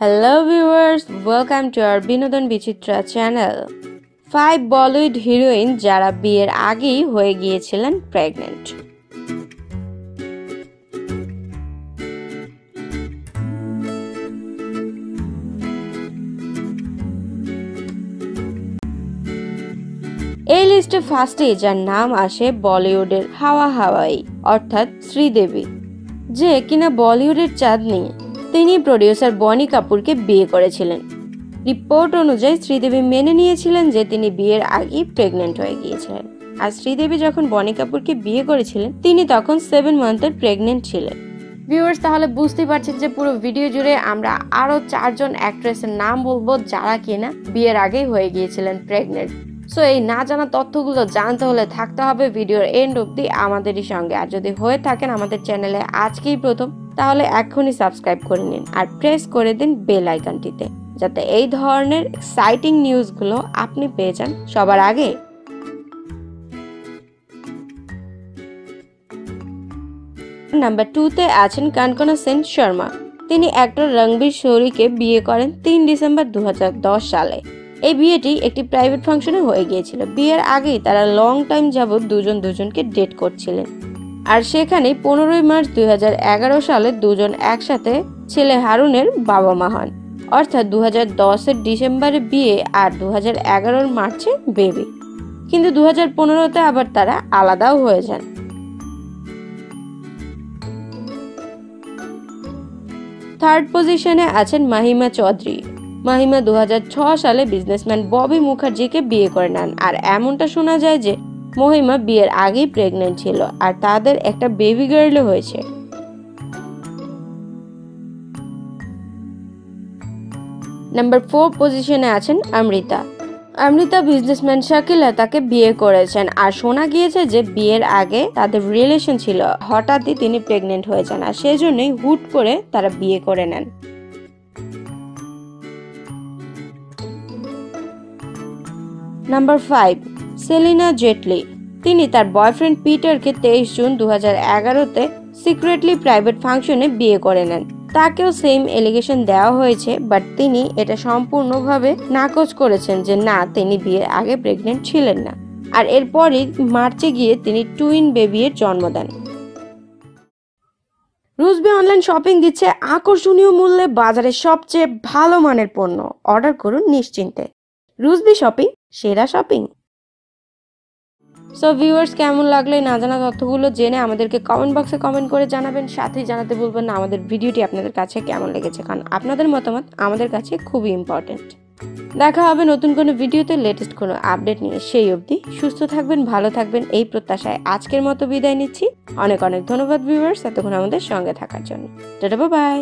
Hello viewers, welcome to our Binodon Bichitra channel. 5 Bollywood heroine যারা বিয়ের আগেই হয়ে গিয়েছিলেন প্রেগন্যান্ট। এই লিস্টে ফার্স্টে যার নাম আসে বলিউডের হাওয়া হাওয়াই অর্থাৎ শ্রীদেবী, যে কিনা বলিউডের চাঁদনি। তিনি প্রডিউসার বনি কাপুরকে বিয়ে করেছিলেন। রিপোর্ট অনুযায়ী শ্রীদেবী মেনে নিয়েছিলেন যে তিনি বিয়ের আগেই প্রেগন্যান্ট হয়ে গিয়েছিলেন। আর শ্রীদেবী যখন বনি কাপুরকে বিয়ে করেছিলেন তিনি তখন 7 মান্থের প্রেগন্যান্ট ছিলেন। ভিউয়ার্স, তাহলে বুঝতেই পারছেন যে পুরো ভিডিও জুড়ে আমরা আরো 4 জন অ্যাক্ট্রেসের নাম বলবো যারা কিনা বিয়ের আগেই হয়ে গিয়েছিলেন প্রেগন্যান্ট। সো এই না জানা তথ্যগুলো জানতে হলে থাকতে হবে ভিডিওর এন্ড অবধি আমাদেরই সঙ্গে। আর যদি হয়ে থাকেন আমাদের চ্যানেলে আজকেই প্রথম, তাহলে এখনই সাবস্ক্রাইব করে নিন আর প্রেস করে দিন বেল আইকনটিতে, যাতে এই ধরনের এক্সাইটিং নিউজগুলো আপনি পেয়ে যান সবার আগে। নাম্বার 2 তে আছেন কনকনা সেন শর্মা। তিনি অ্যাক্টর রণবীর শৌরিকে বিয়ে করেন 3 ডিসেম্বর 2010 সালে। এই বিয়েটি একটি প্রাইভেট ফাংশনে হয়ে গিয়েছিল। বিয়ের আগেই তারা লং টাইম যাবত দুজনকে ডেট করছিলেন। আর সেখানে 15 মার্চ 2011 সালে দুজন একসাথে ছেলে হারুনের বাবা মা হন। অর্থাৎ 2010 ডিসেম্বরে বিয়ে আর 2011 মার্চে বেবি। কিন্তু 2015তে আবার তারা আলাদাও হয়ে যান। থার্ড পজিশনে আছেন মাহিমা চৌধুরী। মাহিমা 2006 সালে বিজনেসম্যান ববি মুখার্জিকে বিয়ে করে নেন। আর এমনটা শোনা যায় যে মহিমা বিয়ের আগেই প্রেগন্যান্ট ছিল আর তাদের একটা বেবি গার্লও হয়েছে। নাম্বার 4 পজিশনে আছেন অমৃতা। অমৃতা বিজনেসম্যান শাকিল তাকে বিয়ে করেছেন। আর শোনা গিয়েছে যে বিয়ের আগে তাদের রিলেশন ছিল, হঠাৎই তিনি প্রেগন্যান্ট হয়ে যান আর সেজন্যই হুট করে তারা বিয়ে করে নেন। নাম্বার 5 সেলিনা জেটলি। তিনি তার বয়ফ্রেন্ড পিটারকে 23 জুন 2011-তে সিক্রেটলি প্রাইভেট ফাংশনে বিয়ে করে নেন। তাকেও সেম এলিগেশন দেওয়া হয়েছে, বাট তিনি এটা সম্পূর্ণভাবে নাকচ করেছেন যে না, তিনি বিয়ের আগে প্রেগন্যান্ট ছিলেন না। আর এরপরই মার্চে গিয়ে তিনি টুইন বেবির জন্ম দেন। রুজবি অনলাইন শপিং দিচ্ছে আকর্ষণীয় মূল্যে বাজারের সবচেয়ে ভালো মানের পণ্য। অর্ডার করুন নিশ্চিন্তে। রুজবি শপিং, সেরা শপিং। সো ভিউয়ার্স, কেমন লাগলো না জানা তথ্যগুলো জেনে আমাদেরকে কমেন্ট বক্সে কমেন্ট করে জানাবেন। সাথেই জানাতে ভুলবেন না আমাদের ভিডিওটি আপনাদের কাছে কেমন লেগেছে, কারণ আপনাদের মতামত আমাদের কাছে খুবই ইম্পর্টেন্ট। দেখা হবে নতুন কোনো ভিডিওতে লেটেস্ট কোনো আপডেট নিয়ে। সেই অবধি সুস্থ থাকবেন, ভালো থাকবেন এই প্রত্যাশায় আজকের মতো বিদায় নিচ্ছি। অনেক অনেক ধন্যবাদ ভিউয়ার্স এতক্ষণ আমাদের সঙ্গে থাকার জন্য। Tata, bye bye.